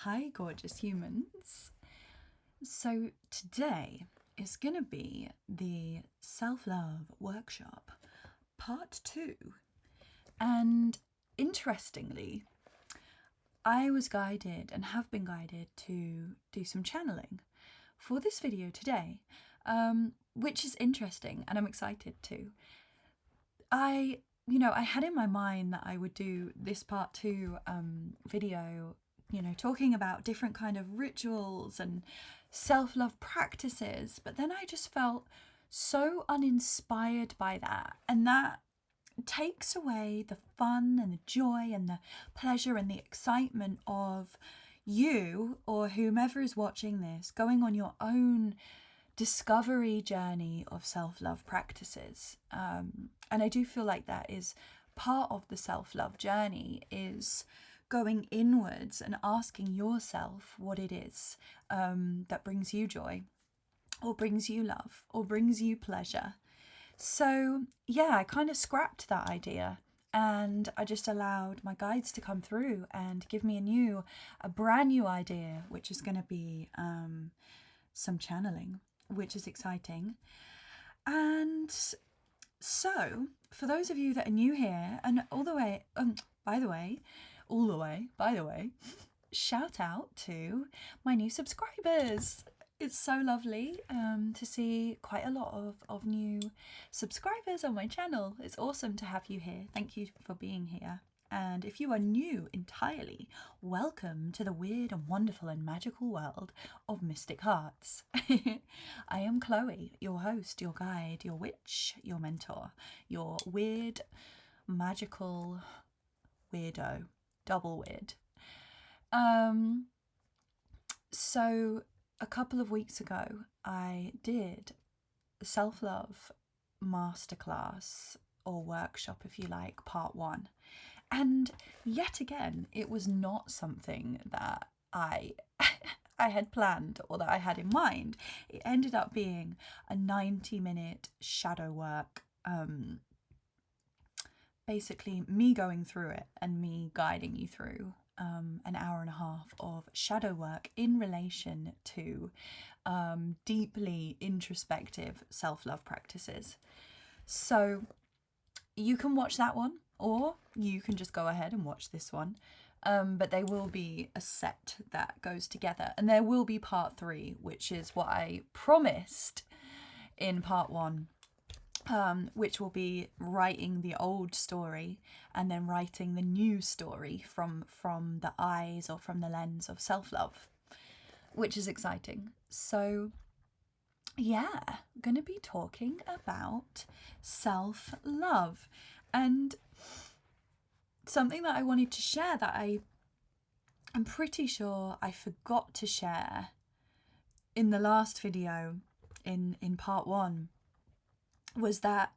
Hi, gorgeous humans. So, today is going to be the self-love workshop part 2. And interestingly, I was guided and have been guided to do some channeling for this video today, which is interesting and I'm excited too. I had in my mind that I would do this part 2 video, talking about different kind of rituals and self-love practices, but then I just felt so uninspired by that, and that takes away the fun and the joy and the pleasure and the excitement of you or whomever is watching this going on your own discovery journey of self-love practices. And I do feel like that is part of the self-love journey, is going inwards and asking yourself what it is that brings you joy or brings you love or brings you pleasure. So yeah, I kind of scrapped that idea and I just allowed my guides to come through and give me a brand new idea, which is going to be some channeling, which is exciting. And so for those of you that are new here, and by the way, shout out to my new subscribers. It's so lovely to see quite a lot of new subscribers on my channel. It's awesome to have you here. Thank you for being here. And if you are new entirely, welcome to the weird and wonderful and magical world of Mystic Hearts. I am Chloe, your host, your guide, your witch, your mentor, your weird, magical weirdo, double weird. So a couple of weeks ago, I did a self-love masterclass or workshop, if you like, part 1. And yet again, it was not something that I had planned or that I had in mind. It ended up being a 90-minute shadow work, basically me going through it and me guiding you through an hour and a half of shadow work in relation to deeply introspective self-love practices. So you can watch that one, or you can just go ahead and watch this one. But they will be a set that goes together, and there will be part 3, which is what I promised in part 1, which will be writing the old story and then writing the new story from the eyes or from the lens of self-love, which is exciting. So yeah, I'm going to be talking about self-love, and something that I wanted to share that I'm pretty sure I forgot to share in the last video in part 1 was that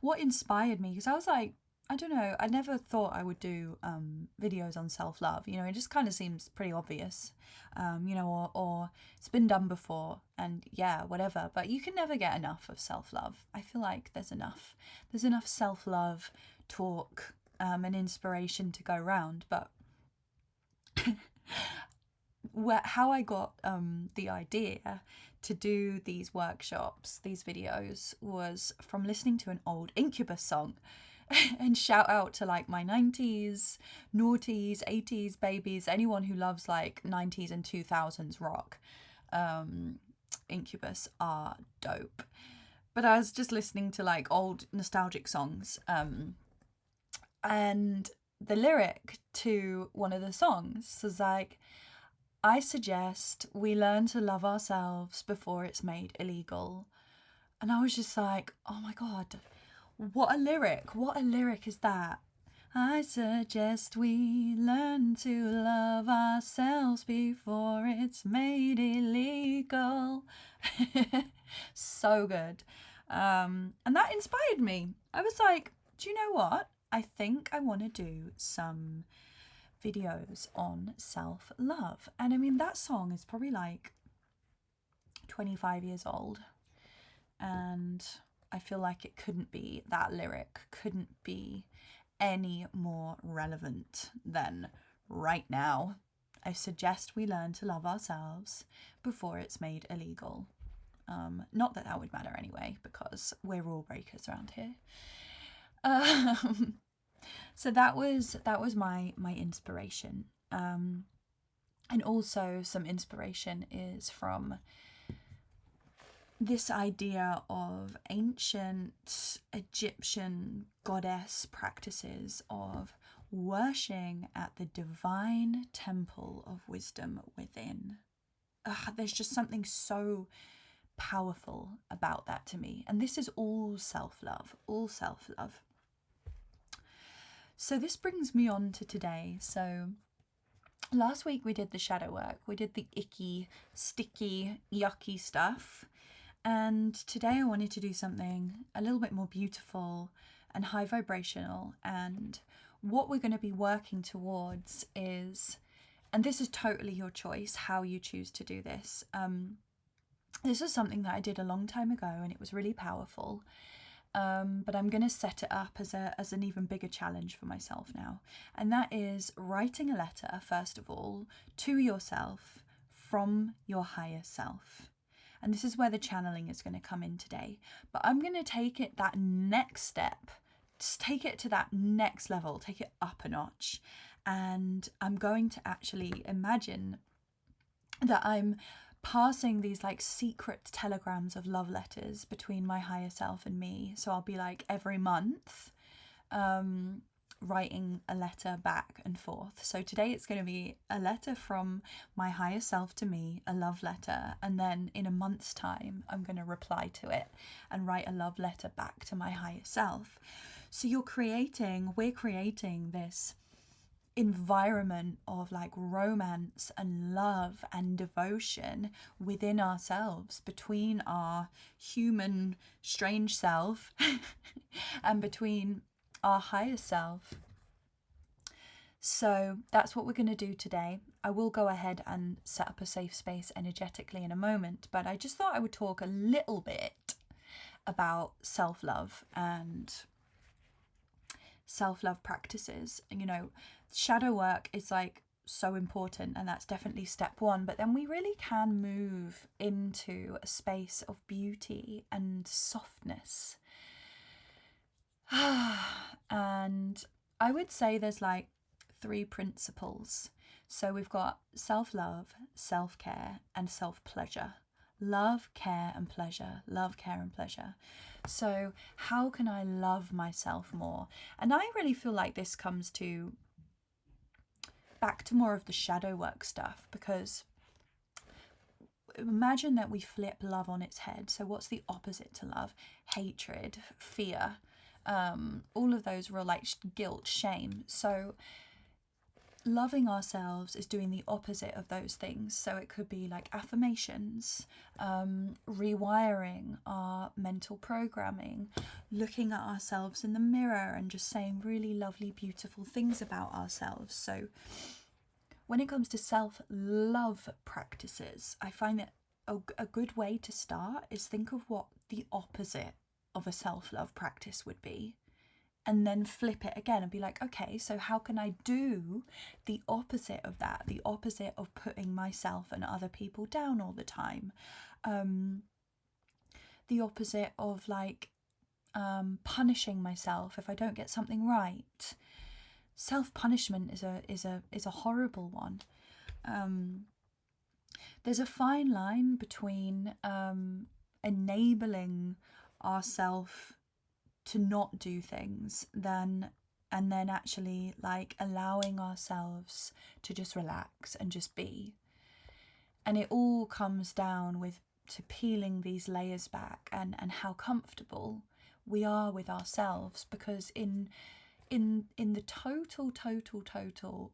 what inspired me, because I was like, I don't know, I never thought I would do videos on self-love, it just kind of seems pretty obvious, or it's been done before and yeah, whatever, but you can never get enough of self-love. I feel like there's enough self-love talk and inspiration to go around, but how I got the idea to do these workshops, these videos, was from listening to an old Incubus song. And shout out to like my 90s, noughties, 80s babies, anyone who loves like 90s and 2000s rock. Incubus are dope. But I was just listening to like old nostalgic songs, and the lyric to one of the songs was like, I suggest we learn to love ourselves before it's made illegal. And I was just like, oh my God, what a lyric. What a lyric is that? I suggest we learn to love ourselves before it's made illegal. So good. And that inspired me. I was like, do you know what? I think I want to do some videos on self-love. And I mean, that song is probably like 25 years old, and I feel like that lyric couldn't be any more relevant than right now. I suggest we learn to love ourselves before it's made illegal. Not that that would matter anyway, because we're rule breakers around here. So that was my inspiration. And also some inspiration is from this idea of ancient Egyptian goddess practices of worshiping at the divine temple of wisdom within. There's just something so powerful about that to me. And this is all self-love, all self-love. So this brings me on to today. So last week we did the shadow work. We did the icky, sticky, yucky stuff. And today I wanted to do something a little bit more beautiful and high vibrational. And what we're going to be working towards is, and this is totally your choice, how you choose to do this. This is something that I did a long time ago and it was really powerful. But I'm going to set it up as an even bigger challenge for myself now. And that is writing a letter, first of all, to yourself from your higher self. And this is where the channeling is going to come in today. But I'm going to take it that next step, just take it to that next level, take it up a notch. And I'm going to actually imagine that I'm passing these like secret telegrams of love letters between my higher self and me. So I'll be like every month writing a letter back and forth. So today it's going to be a letter from my higher self to me, a love letter, and then in a month's time I'm going to reply to it and write a love letter back to my higher self. So we're creating this environment of like romance and love and devotion within ourselves, between our human strange self and between our higher self. So that's what we're going to do today. I will go ahead and set up a safe space energetically in a moment, but I just thought I would talk a little bit about self-love and self-love practices. You know, shadow work is like so important, and that's definitely step one, but then we really can move into a space of beauty and softness. And I would say there's like 3 principles. So we've got self-love, self-care, and self-pleasure. Love, care, and pleasure. Love, care, and pleasure. So how can I love myself more? And I really feel like this comes back to more of the shadow work stuff, because imagine that we flip love on its head. So what's the opposite to love? Hatred, fear, all of those real like guilt, shame. So loving ourselves is doing the opposite of those things. So it could be like affirmations, rewiring our mental programming, looking at ourselves in the mirror and just saying really lovely, beautiful things about ourselves. So when it comes to self-love practices, I find that a good way to start is think of what the opposite of a self-love practice would be, and then flip it again and be like, okay, so how can I do the opposite of that? The opposite of putting myself and other people down all the time. The opposite of like punishing myself if I don't get something right. Self-punishment is a horrible one. There's a fine line between enabling ourselves to not do things and then actually like allowing ourselves to just relax and just be. And it all comes down to peeling these layers back and how comfortable we are with ourselves, because in the total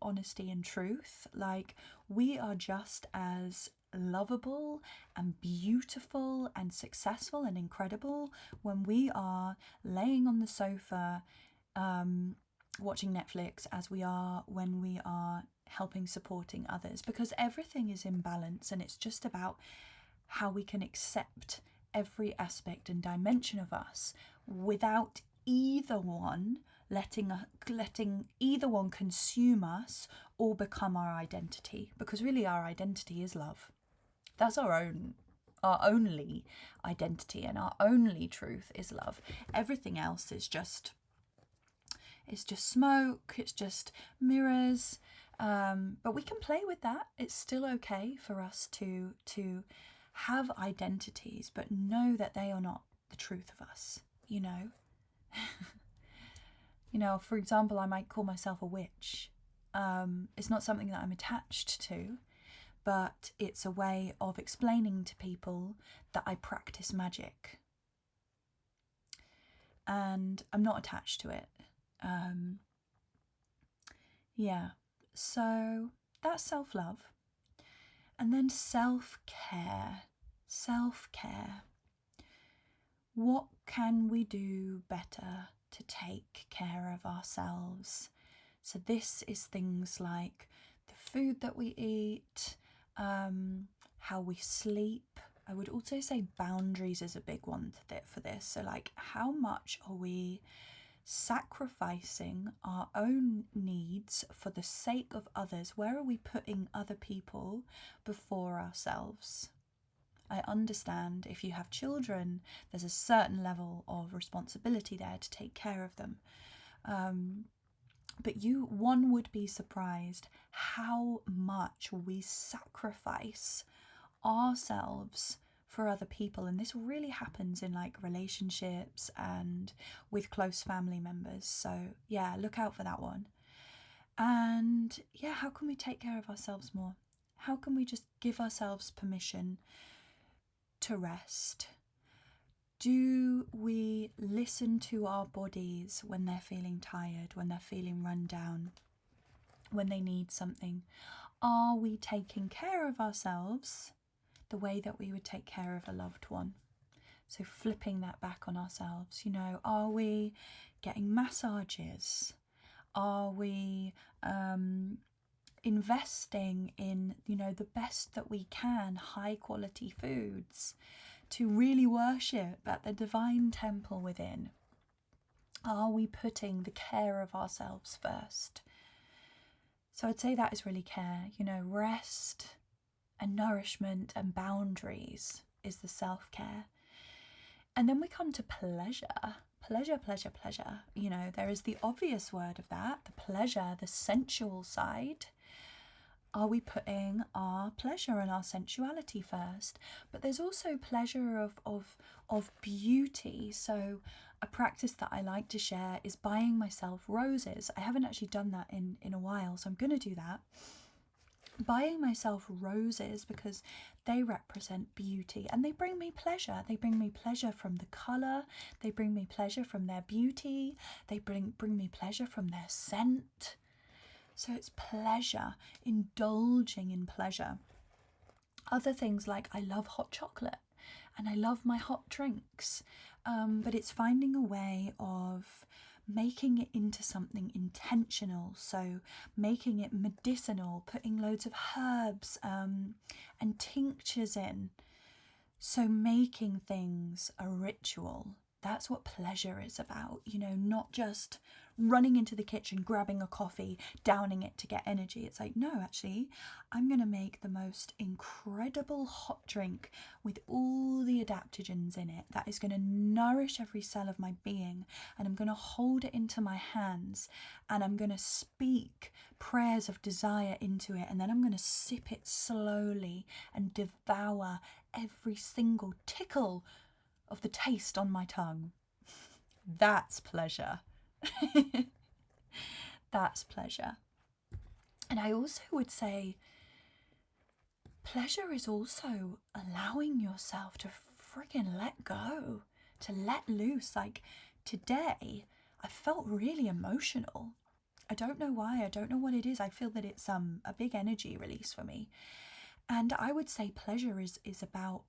honesty and truth, like we are just as lovable and beautiful and successful and incredible when we are laying on the sofa watching Netflix as we are when we are supporting others, because everything is in balance, and it's just about how we can accept every aspect and dimension of us without either one letting either one consume us or become our identity, because really our identity is love. That's our only identity, and our only truth is love. Everything else is just smoke, it's just mirrors. But we can play with that. It's still okay for us to have identities, but know that they are not the truth of us, you know. You know, for example, I might call myself a witch. It's not something that I'm attached to, but it's a way of explaining to people that I practice magic. And I'm not attached to it. Yeah, so that's self-love. And then self-care. Self-care. What can we do better to take care of ourselves? So this is things like the food that we eat, how we sleep. I would also say boundaries is a big one for this. So like, how much are we sacrificing our own needs for the sake of others? Where are we putting other people before ourselves? I understand if you have children, there's a certain level of responsibility there to take care of them. But one would be surprised how much we sacrifice ourselves for other people. And this really happens in like relationships and with close family members. So yeah, look out for that one. And yeah, how can we take care of ourselves more? How can we just give ourselves permission to rest? Do we listen to our bodies when they're feeling tired, when they're feeling run down, when they need something? Are we taking care of ourselves the way that we would take care of a loved one? So flipping that back on ourselves, you know, are we getting massages? Are we investing in, you know, the best that we can, high quality foods to really worship at the divine temple within? Are we putting the care of ourselves first? So I'd say that is really care, you know, rest and nourishment and boundaries is the self-care. And then we come to pleasure. Pleasure. You know, there is the obvious word of that, the pleasure, the sensual side. Are we putting our pleasure and our sensuality first? But there's also pleasure of beauty. So a practice that I like to share is buying myself roses. I haven't actually done that in a while, so I'm going to do that. Buying myself roses because they represent beauty and they bring me pleasure. They bring me pleasure from the colour. They bring me pleasure from their beauty. They bring me pleasure from their scent. So it's pleasure, indulging in pleasure. Other things like I love hot chocolate and I love my hot drinks, but it's finding a way of making it into something intentional. So making it medicinal, putting loads of herbs and tinctures in. So making things a ritual. That's what pleasure is about, you know, not just running into the kitchen, grabbing a coffee, downing it to get energy. It's like, no, actually, I'm going to make the most incredible hot drink with all the adaptogens in it that is going to nourish every cell of my being. And I'm going to hold it into my hands and I'm going to speak prayers of desire into it. And then I'm going to sip it slowly and devour every single tickle of the taste on my tongue. That's pleasure. That's pleasure. And I also would say pleasure is also allowing yourself to friggin' let go, to let loose. Like today, I felt really emotional. I don't know why. I don't know what it is. I feel that it's a big energy release for me. And I would say pleasure is about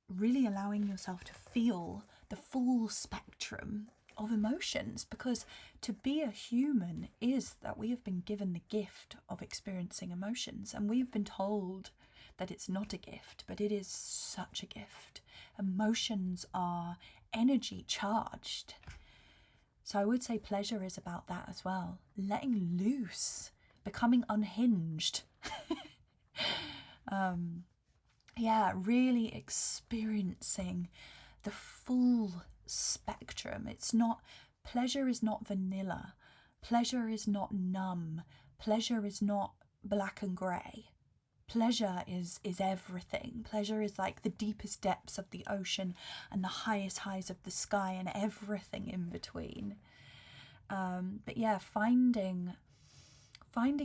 really allowing yourself to feel the full spectrum of emotions, because to be a human is that we have been given the gift of experiencing emotions, and we've been told that it's not a gift, but it is such a gift. Emotions are energy charged. So I would say pleasure is about that as well. Letting loose, becoming unhinged. Yeah, really experiencing the full spectrum. Pleasure is not vanilla. Pleasure is not numb. Pleasure is not black and grey. Pleasure is everything. Pleasure is like the deepest depths of the ocean and the highest highs of the sky and everything in between. But yeah, finding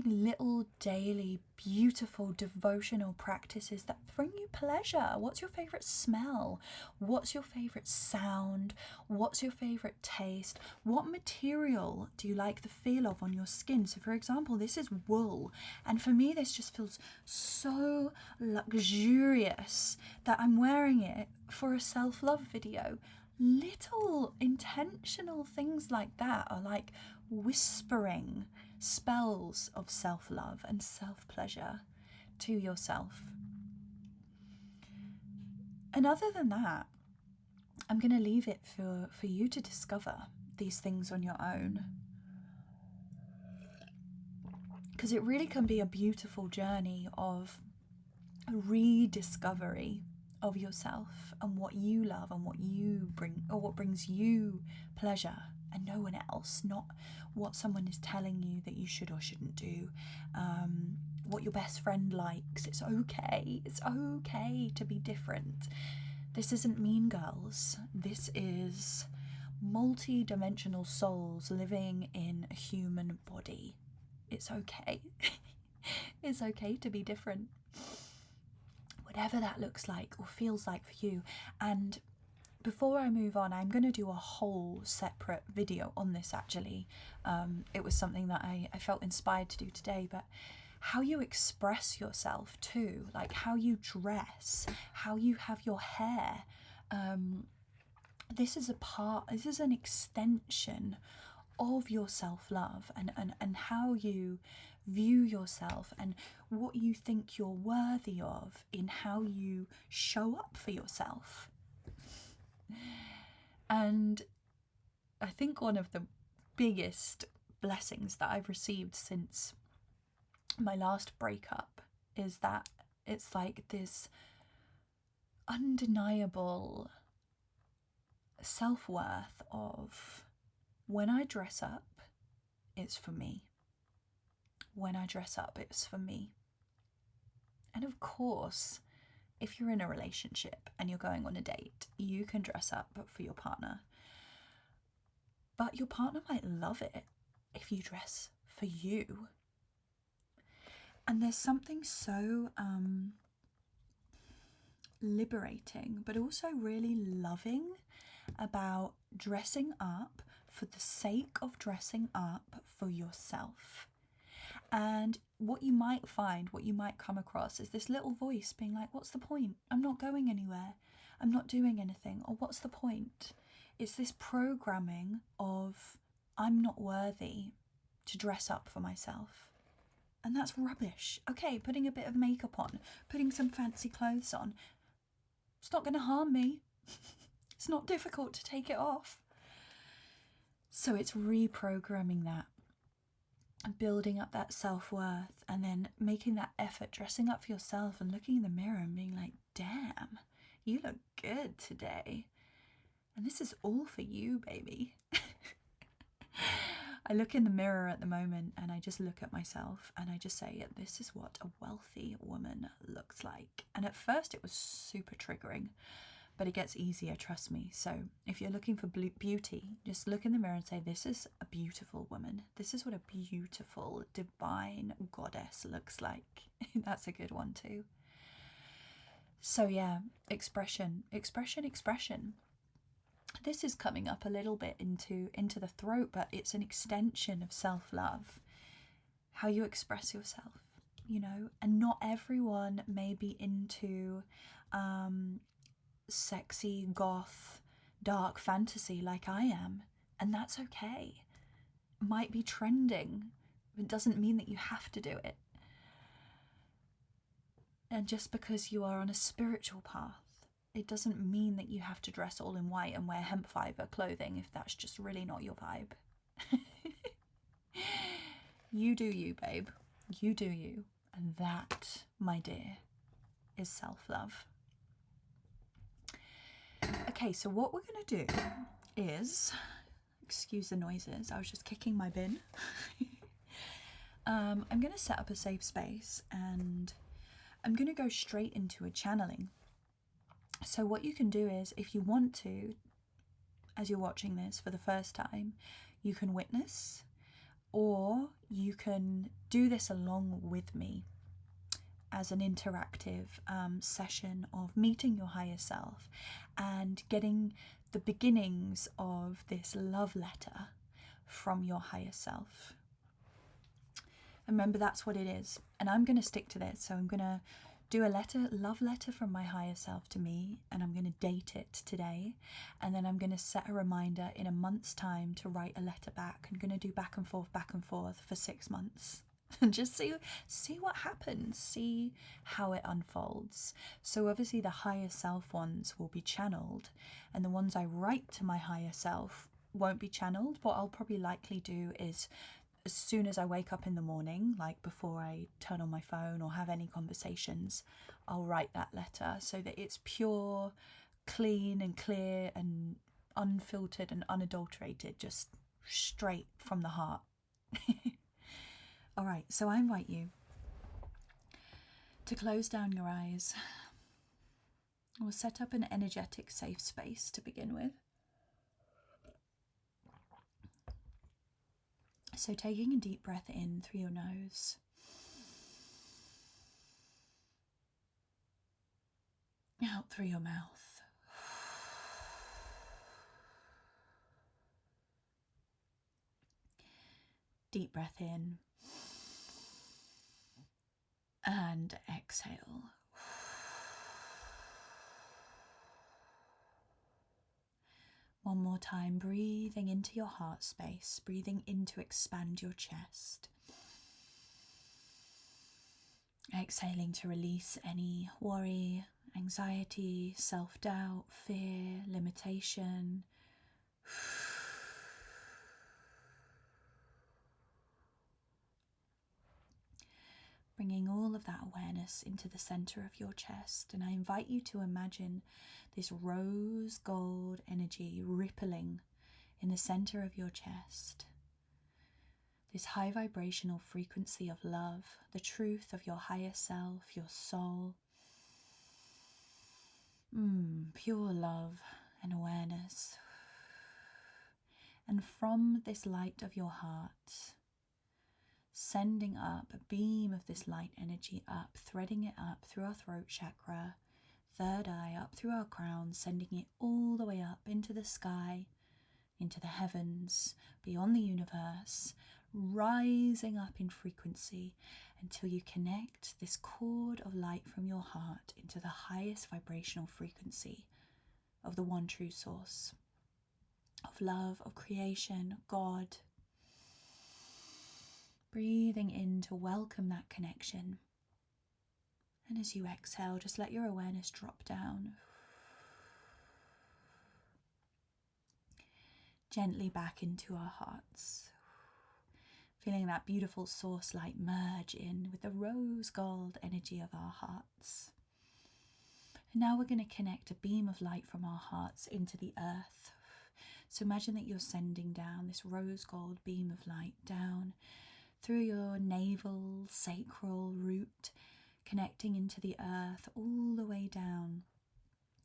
little daily beautiful devotional practices that bring you pleasure. What's your favorite smell? What's your favorite sound? What's your favorite taste? What material do you like the feel of on your skin? So for example, this is wool, and for me this just feels so luxurious that I'm wearing it for a self-love video. Little intentional things like that are like whispering spells of self-love and self-pleasure to yourself. And other than that, I'm going to leave it for you to discover these things on your own, because it really can be a beautiful journey of rediscovery of yourself and what you love and what you bring, or what brings you pleasure, and no one else, not what someone is telling you that you should or shouldn't do, what your best friend likes. It's okay to be different. This isn't Mean Girls. This is multi-dimensional souls living in a human body. It's okay. It's okay to be different, whatever that looks like or feels like for you. And before I move on, I'm going to do a whole separate video on this actually. It was something that I felt inspired to do today, but how you express yourself too, like how you dress, how you have your hair. This is an extension of your self-love and how you view yourself and what you think you're worthy of in how you show up for yourself. And I think one of the biggest blessings that I've received since my last breakup is that it's like this undeniable self-worth of, when I dress up, it's for me. When I dress up, it's for me. And of course, if you're in a relationship and you're going on a date, you can dress up for your partner. But your partner might love it if you dress for you. And there's something so liberating, but also really loving about dressing up for the sake of dressing up for yourself. And what you might find, what you might come across is this little voice being like, what's the point? I'm not going anywhere. I'm not doing anything. Or what's the point? It's this programming of, I'm not worthy to dress up for myself. And that's rubbish. Okay, putting a bit of makeup on, putting some fancy clothes on, it's not going to harm me. It's not difficult to take it off. So it's reprogramming that, building up that self-worth, and then making that effort, dressing up for yourself and looking in the mirror and being like, damn, you look good today. And this is all for you, baby. I look in the mirror at the moment and I just look at myself and I just say, this is what a wealthy woman looks like. And at first it was super triggering, but it gets easier, trust me. So if you're looking for beauty, just look in the mirror and say, this is a beautiful woman. This is what a beautiful, divine goddess looks like. That's a good one too. So yeah, expression. This is coming up a little bit into the throat, but it's an extension of self-love. How you express yourself, you know, and not everyone may be into sexy, goth, dark fantasy like I am, and that's okay. It might be trending, but it doesn't mean that you have to do it. And just because you are on a spiritual path it doesn't mean that you have to dress all in white and wear hemp fiber clothing if that's just really not your vibe. You do you, babe. You do you. And that, my dear, is self-love. Okay, so what we're going to do is, excuse the noises, I was just kicking my bin. I'm going to set up a safe space and I'm going to go straight into a channeling. So what you can do is, if you want to, as you're watching this for the first time, you can witness, or you can do this along with me as an interactive session of meeting your higher self and getting the beginnings of this love letter from your higher self. And remember, that's what it is. And I'm going to stick to this. So I'm going to do a love letter from my higher self to me, and I'm going to date it today. And then I'm going to set a reminder in a month's time to write a letter back. I'm going to do back and forth for 6 months. And just see what happens, see how it unfolds. So obviously the higher self ones will be channeled, and the ones I write to my higher self won't be channeled. What I'll probably likely do is, as soon as I wake up in the morning, like before I turn on my phone or have any conversations, I'll write that letter so that it's pure, clean and clear and unfiltered and unadulterated, just straight from the heart. All right, so I invite you to close down your eyes. We'll set up an energetic safe space to begin with. So taking a deep breath in through your nose. Out through your mouth. Deep breath in. And exhale. One more time, breathing into your heart space, breathing in to expand your chest. Exhaling to release any worry, anxiety, self-doubt, fear, limitation. Bringing all of that awareness into the center of your chest. And I invite you to imagine this rose gold energy rippling in the center of your chest. This high vibrational frequency of love, the truth of your higher self, your soul. Pure love and awareness. And from this light of your heart, sending up a beam of this light energy up, threading it up through our throat chakra, third eye, up through our crown, sending it all the way up into the sky, into the heavens, beyond the universe, rising up in frequency until you connect this cord of light from your heart into the highest vibrational frequency of the one true source, of love, of creation, God. Breathing in to welcome that connection. And as you exhale, just let your awareness drop down. Gently back into our hearts. Feeling that beautiful source light merge in with the rose gold energy of our hearts. And now we're going to connect a beam of light from our hearts into the earth. So imagine that you're sending down this rose gold beam of light down through your navel, sacral root, connecting into the earth, all the way down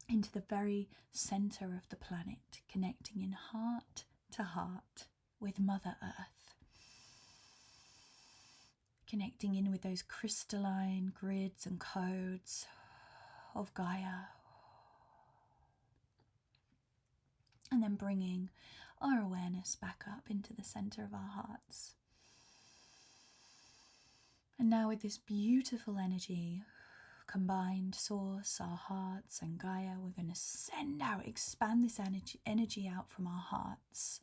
into the very center of the planet, connecting in heart to heart with Mother Earth. Connecting in with those crystalline grids and codes of Gaia. And then bringing our awareness back up into the center of our hearts. And now with this beautiful energy, combined source, our hearts and Gaia, we're going to send out, expand this energy out from our hearts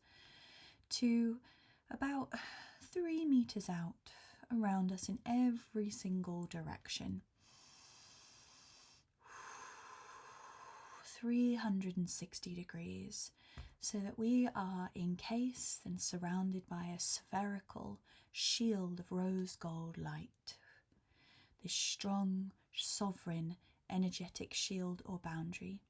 to about 3 meters out around us in every single direction. 360 degrees so that we are encased and surrounded by a spherical shield of rose gold light. This strong, sovereign, energetic shield or boundary,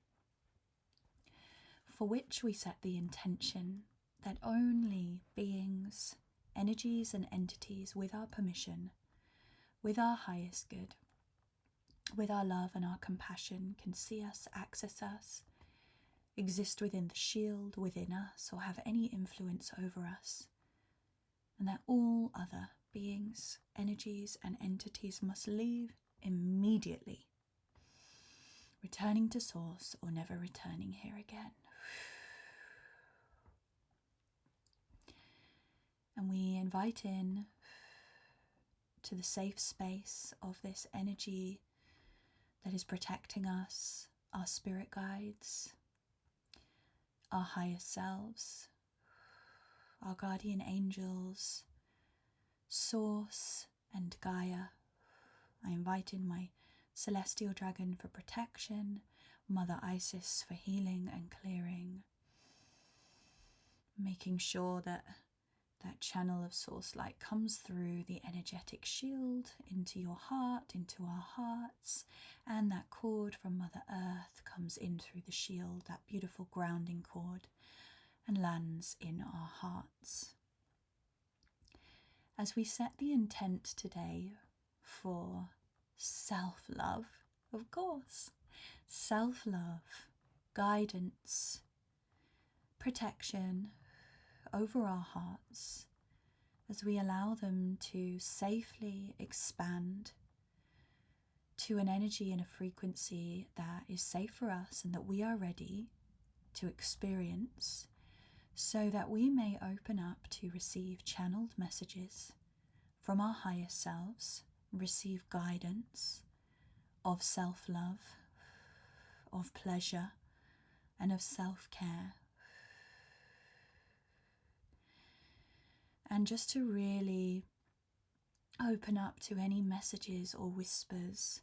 for which we set the intention that only beings, energies and entities with our permission, with our highest good, with our love and our compassion can see us, access us, exist within the shield, within us, or have any influence over us, and that all other beings, energies and entities must leave immediately, returning to source or never returning here again. And we invite in to the safe space of this energy that is protecting us, our spirit guides, our higher selves, our guardian angels, Source and Gaia. I invite in my celestial dragon for protection, Mother Isis for healing and clearing, making sure that that channel of source light comes through the energetic shield into your heart, into our hearts, and that cord from Mother Earth comes in through the shield, that beautiful grounding cord, and lands in our hearts. As we set the intent today for self-love, of course, self-love, guidance, protection over our hearts, as we allow them to safely expand to an energy and a frequency that is safe for us and that we are ready to experience, so that we may open up to receive channeled messages from our higher selves, receive guidance of self-love, of pleasure, and of self-care. And just to really open up to any messages or whispers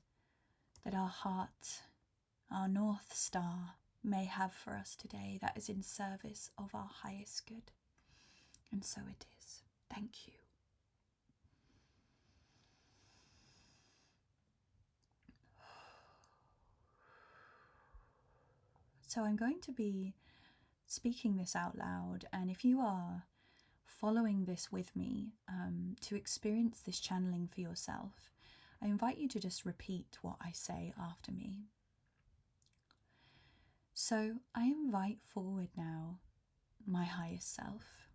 that our heart, our North Star, may have for us today that is in service of our highest good. And so it is. Thank you. So I'm going to be speaking this out loud, and if you are following this with me to experience this channeling for yourself, I invite you to just repeat what I say after me. So I invite forward now my highest self.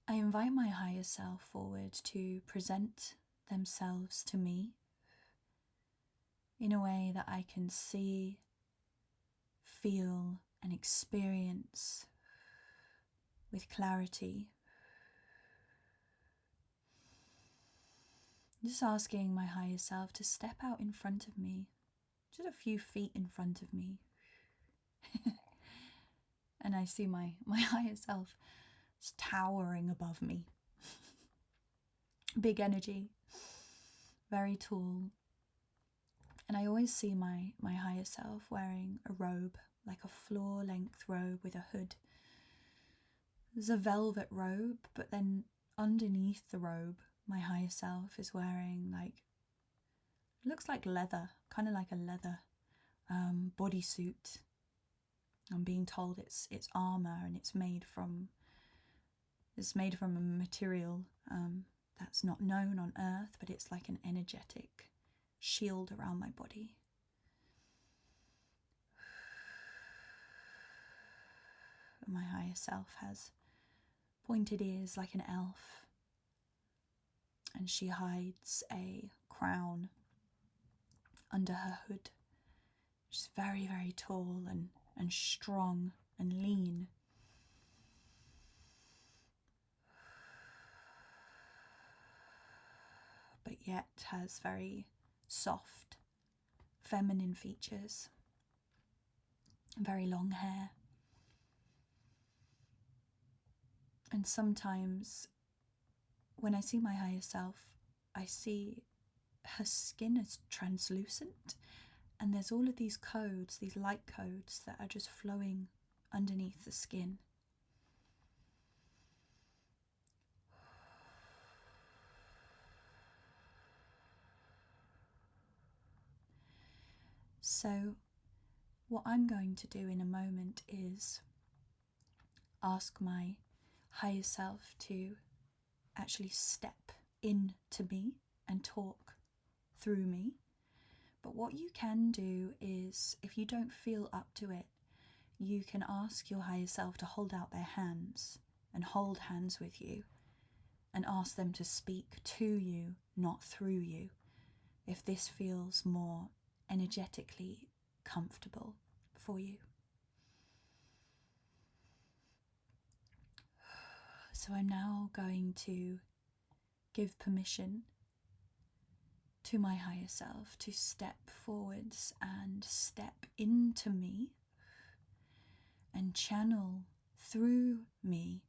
I invite my higher self forward to present themselves to me in a way that I can see, feel, and experience with clarity. Just asking my higher self to step out in front of me, just a few feet in front of me. And I see my higher self towering above me. Big energy, very tall. And I always see my higher self wearing a robe, like a floor-length robe with a hood. There's a velvet robe, but then underneath the robe, my higher self is wearing looks like leather, kind of like a leather bodysuit. I'm being told it's armor, and it's made from a material that's not known on Earth, but it's like an energetic shield around my body. My higher self has pointed ears like an elf, and she hides a crown under her hood. She's very, very tall and strong and lean. But yet has very soft, feminine features, very long hair. And sometimes when I see my higher self, I see her skin as translucent, And there's all of these codes, these light codes that are just flowing underneath the skin. So what I'm going to do in a moment is ask my higher self to actually step into me and talk through me. But what you can do is, if you don't feel up to it, you can ask your higher self to hold out their hands and hold hands with you and ask them to speak to you, not through you, if this feels more energetically comfortable for you. So I'm now going to give permission to my higher self to step forwards and step into me and channel through me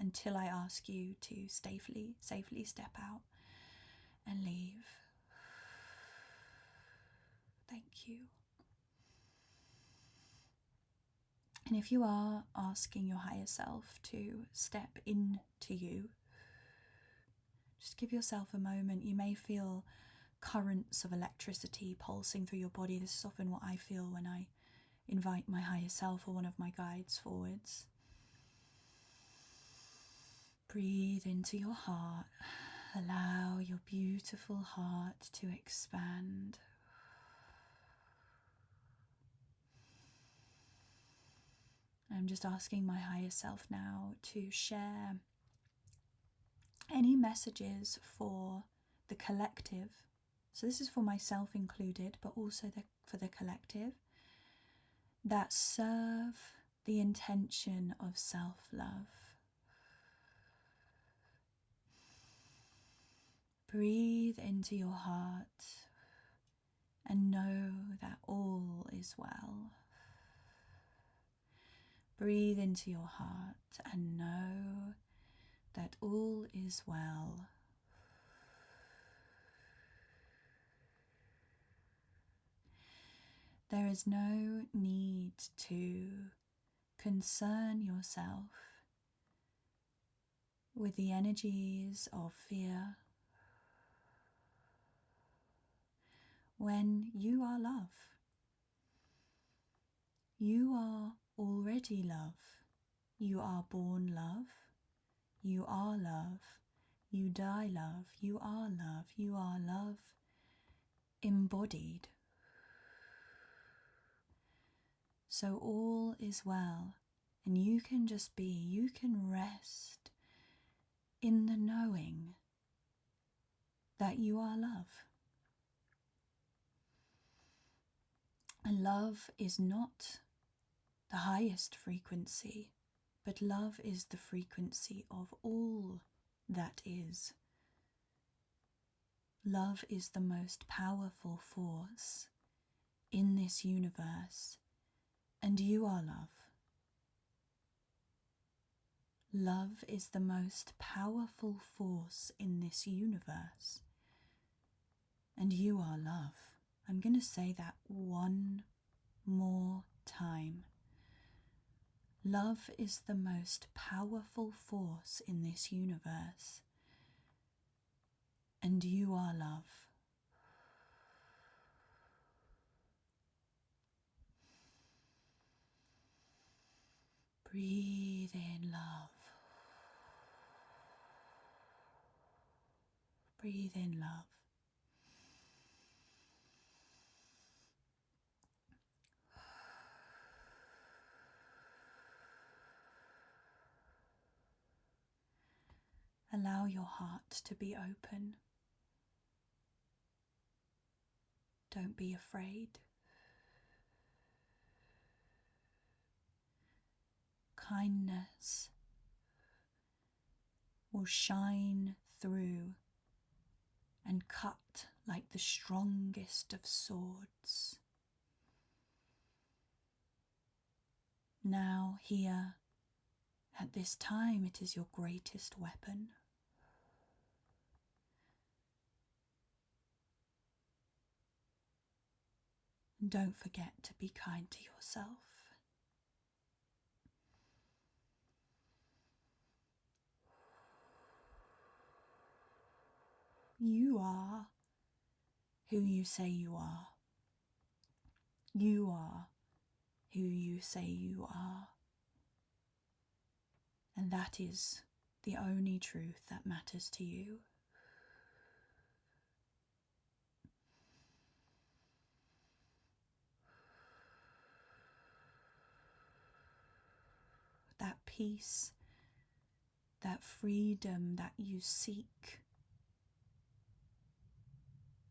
until I ask you to safely step out and leave. Thank you. And if you are asking your higher self to step into you, just give yourself a moment. You may feel currents of electricity pulsing through your body. This is often what I feel when I invite my higher self or one of my guides forwards. Breathe into your heart. Allow your beautiful heart to expand. I'm just asking my higher self now to share any messages for the collective. So this is for myself included, but also for the collective, that serve the intention of self-love. Breathe into your heart and know that all is well. Breathe into your heart and know that all is well. There is no need to concern yourself with the energies of fear when you are love. You are already love. You are born love. You are love. You die love. You are love. You are love embodied. So all is well, and you can just be, you can rest in the knowing that you are love. And love is not the highest frequency, but love is the frequency of all that is. Love is the most powerful force in this universe, and you are love. Love is the most powerful force in this universe, and you are love. I'm going to say that one more time. Love is the most powerful force in this universe, and you are love. Breathe in love. Breathe in love. Allow your heart to be open. Don't be afraid. Kindness will shine through and cut like the strongest of swords. Now, here, at this time, it is your greatest weapon. Don't forget to be kind to yourself. You are who you say you are. You are who you say you are. And that is the only truth that matters to you. That peace, that freedom that you seek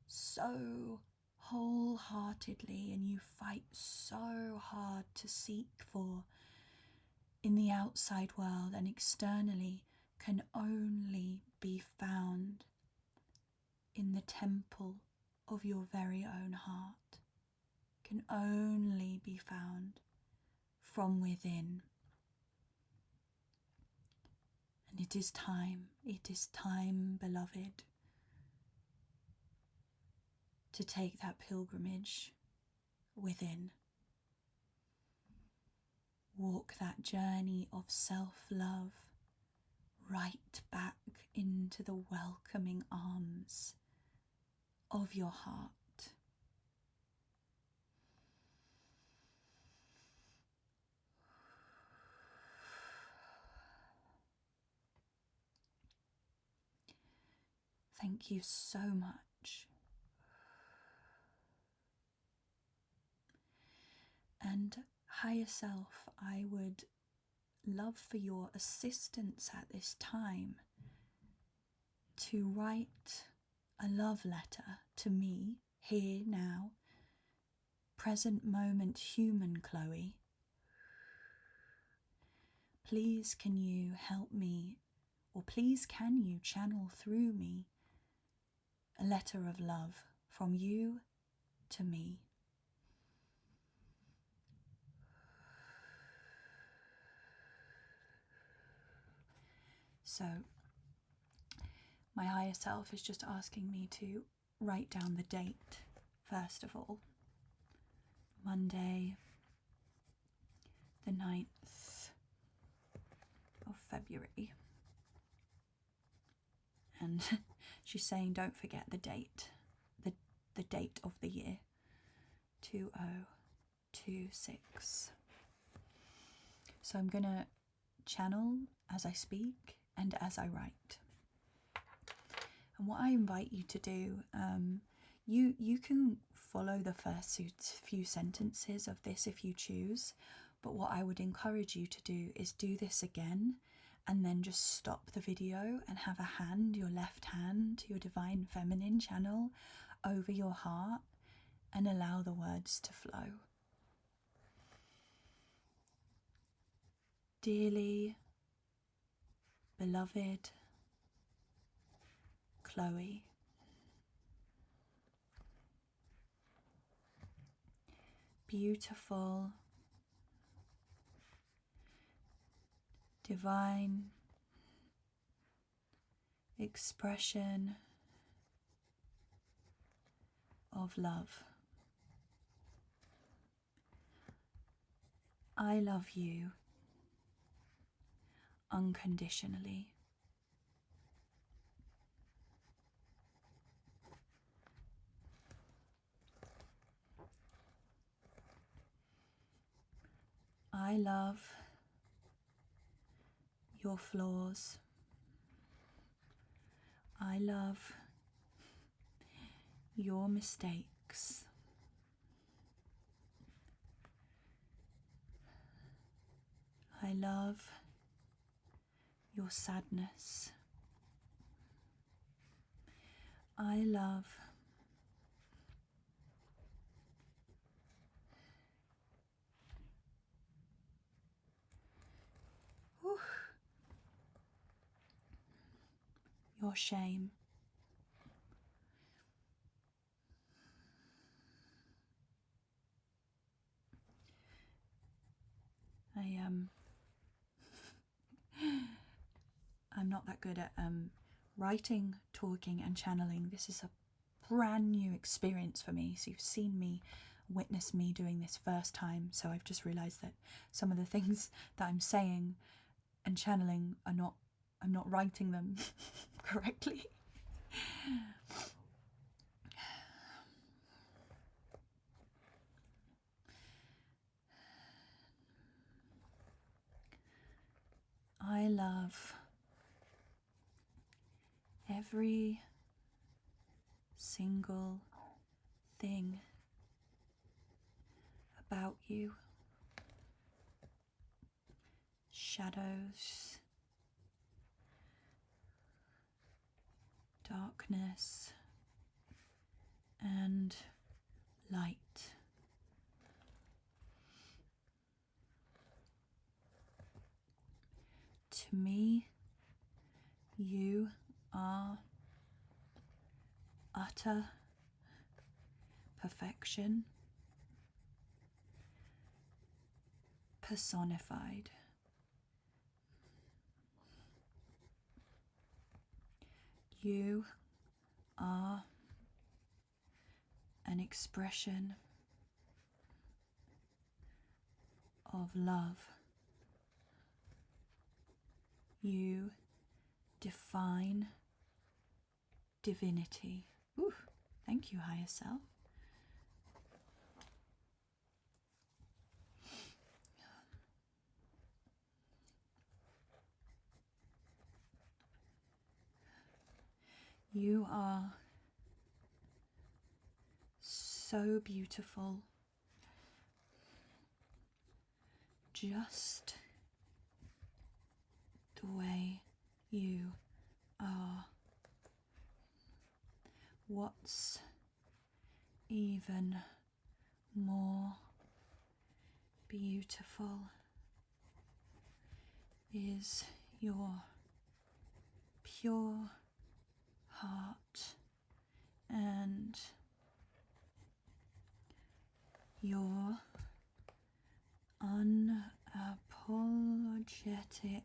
so wholeheartedly and you fight so hard to seek for in the outside world and externally, can only be found in the temple of your very own heart, can only be found from within. And it is time, beloved, to take that pilgrimage within. Walk that journey of self-love right back into the welcoming arms of your heart. Thank you so much. And higher self, I would love for your assistance at this time to write a love letter to me, here, now, present moment human Chloe. Please can you help me, or please can you channel through me a letter of love from you to me. So, my higher self is just asking me to write down the date, first of all. Monday, the 9th of February. And she's saying, don't forget the date, the date of the year, 2026. So I'm going to channel as I speak and as I write. And what I invite you to do, you can follow the first few sentences of this if you choose, but what I would encourage you to do is do this again and then just stop the video and have a hand, your left hand, your divine feminine channel over your heart and allow the words to flow. Dearly beloved Chloë, beautiful, divine expression of love. I love you unconditionally. I love your flaws. I love your mistakes. I love your sadness. I love your shame. I'm not that good at writing, talking and channeling. This is a brand new experience for me. So you've seen me witnessed me doing this first time, so I've just realised that some of the things that I'm saying and channeling I'm not writing them correctly. I love every single thing about you. Shadows, darkness, and light. To me, you are utter perfection personified. You are an expression of love. You define divinity. Ooh, thank you, higher self. You are so beautiful, just the way you are. What's even more beautiful is your pure heart and your unapologetic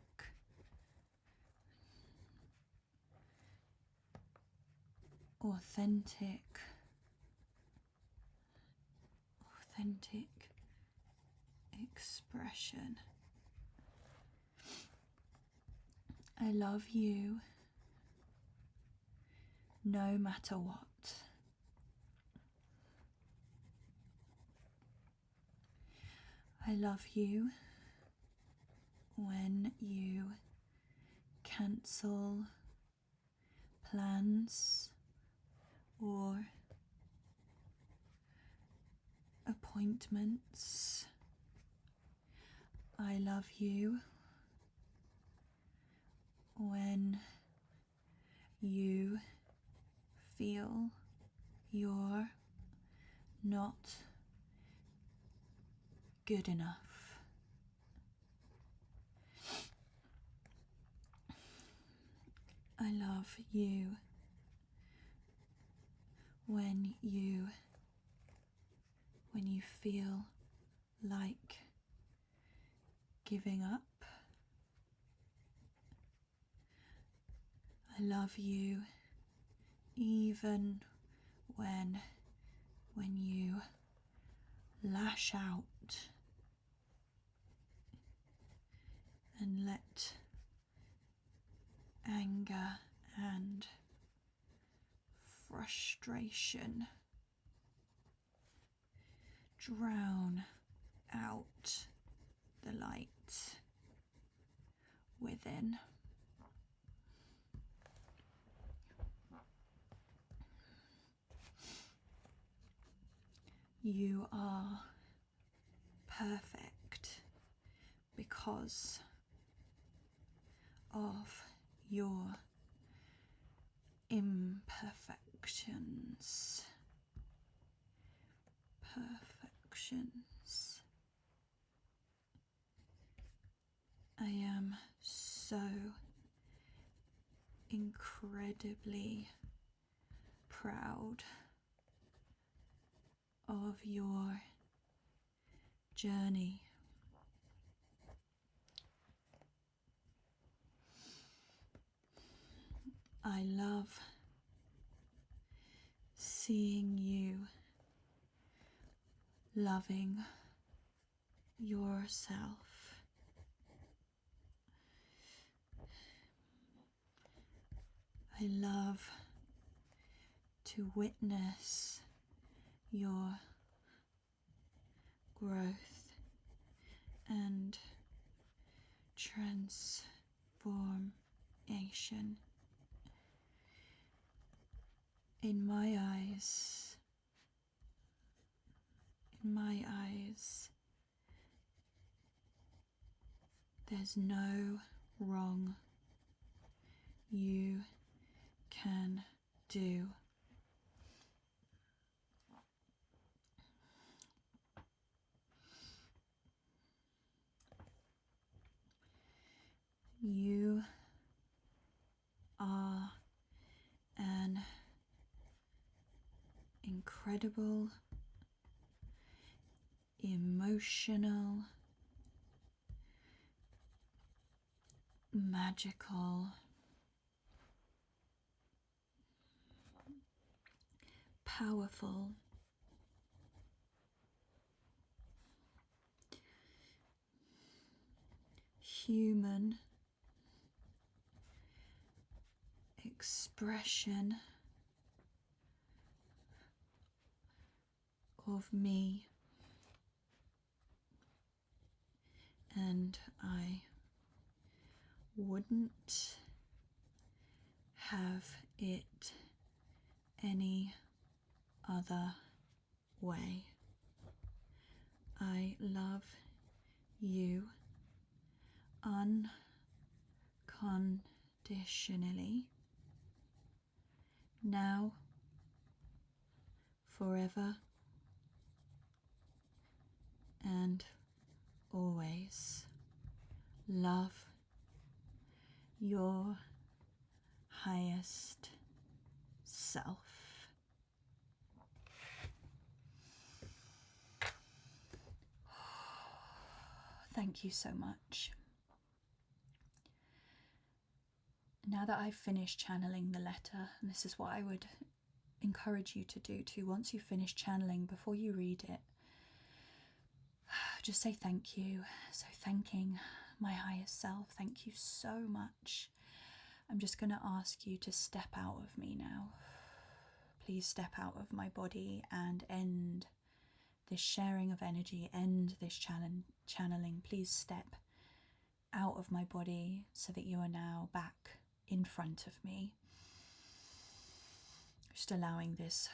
authentic expression. I love you no matter what. I love you when you cancel plans or appointments. I love you when you feel you're not good enough. I love you when you feel like giving up. I love you even when you lash out and let anger and frustration drown out the light within. You are perfect because of your imperfections. I am so incredibly proud of your journey. I love seeing you loving yourself. I love to witness your growth and transformation. In my eyes, there's no wrong you can do. You are an incredible, emotional, magical, powerful, human expression of me, and I wouldn't have it any other way. I love you unconditionally, now, forever, and always. Love your highest self. Thank you so much. Now that I've finished channeling the letter, and this is what I would encourage you to do too, once you finish channeling, before you read it, just say thank you. So thanking my highest self, thank you so much. I'm just going to ask you to step out of me now. Please step out of my body and end this sharing of energy, end this channeling. Please step out of my body so that you are now back in front of me. Just allowing this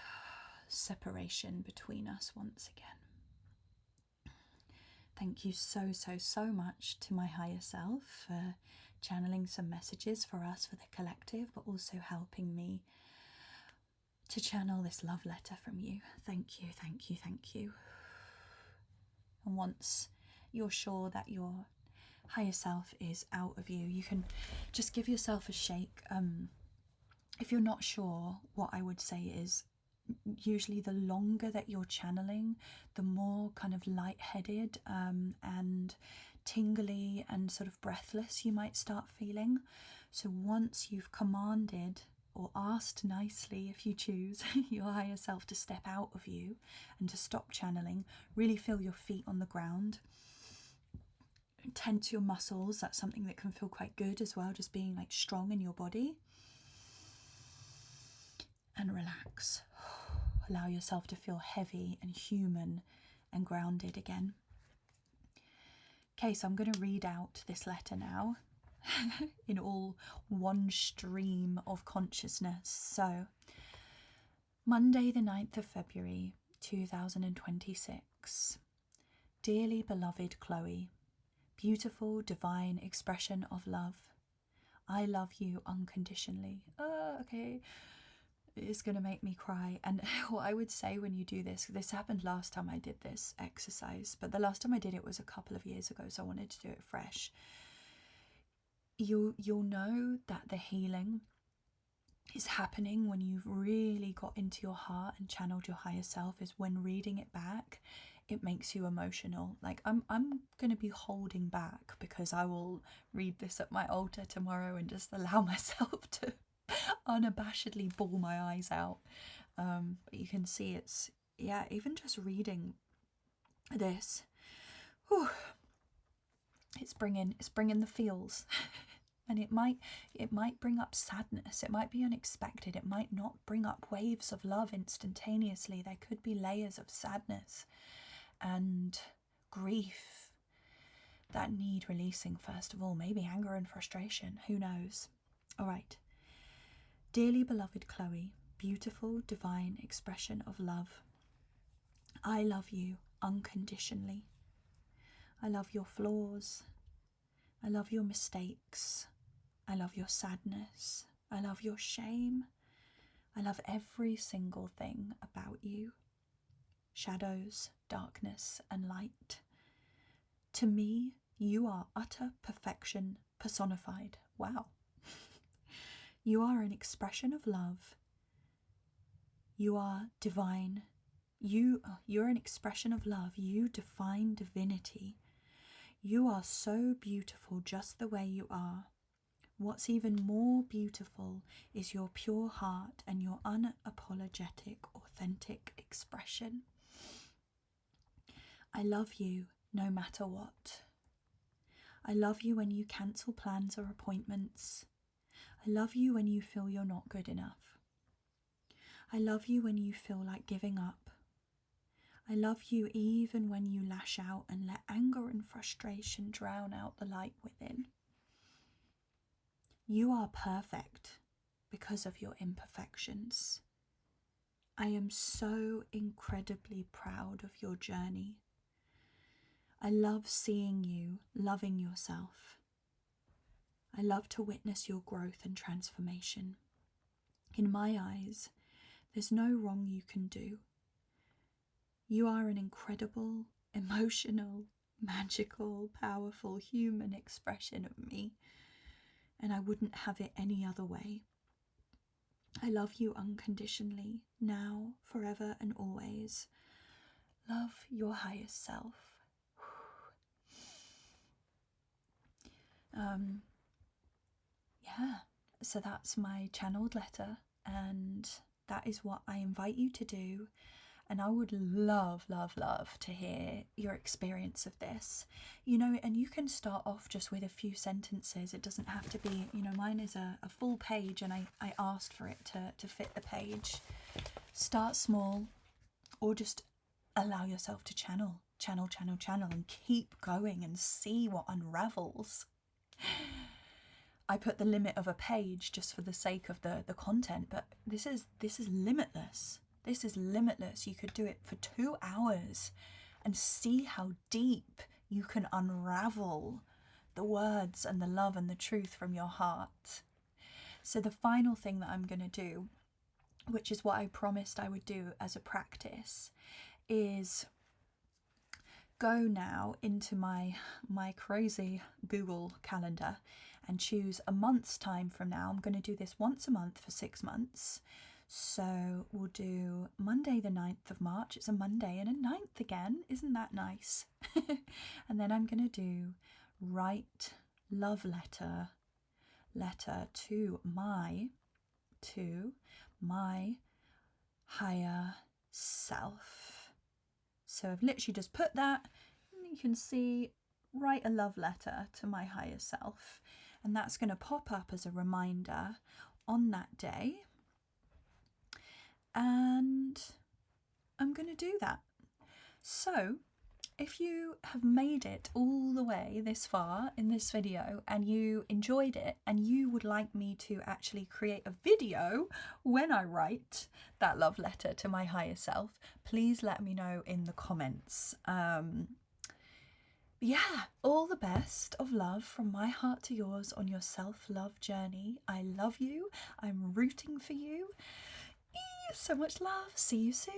separation between us once again. Thank you so much to my higher self for channeling some messages for us, for the collective, but also helping me to channel this love letter from you. Thank you. And once you're sure that your higher self is out of you, you can just give yourself a shake. If you're not sure, what I would say is usually the longer that you're channeling, the more kind of lightheaded and tingly and sort of breathless you might start feeling. So once you've commanded or asked nicely, if you choose, your higher self to step out of you and to stop channeling, really feel your feet on the ground. Tense your muscles. That's something that can feel quite good as well, just being like strong in your body. And relax. Allow yourself to feel heavy and human and grounded again. Okay, so I'm going to read out this letter now in all one stream of consciousness. So, Monday the 9th of February 2026. Dearly beloved Chloë, beautiful divine expression of love. I love you unconditionally. Okay. It's going to make me cry. And what I would say when you do this happened last time I did this exercise, but the last time I did it was a couple of years ago, so I wanted to do it fresh. You'll know that the healing is happening when you've really got into your heart and channeled your higher self, is when reading it back, it makes you emotional. Like I'm going to be holding back because I will read this at my altar tomorrow and just allow myself to unabashedly bawl my eyes out. But you can see it's, yeah, even just reading this. Whew, it's bringing the feels. And it might bring up sadness. It might be unexpected. It might not bring up waves of love instantaneously. There could be layers of sadness and grief that need releasing first of all. Maybe anger and frustration. Who knows? All right. Dearly beloved Chloe, beautiful, divine expression of love. I love you unconditionally. I love your flaws. I love your mistakes. I love your sadness. I love your shame. I love every single thing about you. Shadows, darkness, and light. To me, you are utter perfection personified. Wow. You are an expression of love. You are divine. You're an expression of love. You define divinity. You are so beautiful just the way you are. What's even more beautiful is your pure heart and your unapologetic, authentic expression. I love you no matter what. I love you when you cancel plans or appointments. I love you when you feel you're not good enough. I love you when you feel like giving up. I love you even when you lash out and let anger and frustration drown out the light within. You are perfect because of your imperfections. I am so incredibly proud of your journey. I love seeing you loving yourself. I love to witness your growth and transformation. In my eyes, there's no wrong you can do. You are an incredible, emotional, magical, powerful human expression of me, and I wouldn't have it any other way. I love you unconditionally, now, forever, and always. Love your highest self. Yeah, so that's my channeled letter, and that is what I invite you to do. And I would love, love, love to hear your experience of this. You know, and you can start off just with a few sentences. It doesn't have to be, you know, mine is a full page, and I asked for it to fit the page. Start small, or just allow yourself to channel, and keep going and see what unravels. I put the limit of a page just for the sake of the content, but this is limitless. This is limitless. You could do it for 2 hours and see how deep you can unravel the words and the love and the truth from your heart. So the final thing that I'm going to do, which is what I promised I would do as a practice, is go now into my crazy Google calendar and choose a month's time from now. I'm going to do this once a month for 6 months. So we'll do Monday the 9th of March. It's a Monday and a 9th again. Isn't that nice? And then I'm going to do write love letter to my higher self. So I've literally just put that. You can see write a love letter to my higher self. And that's going to pop up as a reminder on that day. And I'm going to do that. So if you have made it all the way this far in this video and you enjoyed it and you would like me to actually create a video when I write that love letter to my higher self, please let me know in the comments. Yeah, all the best of love from my heart to yours on your self-love journey. I love you. I'm rooting for you. So much love. See you soon.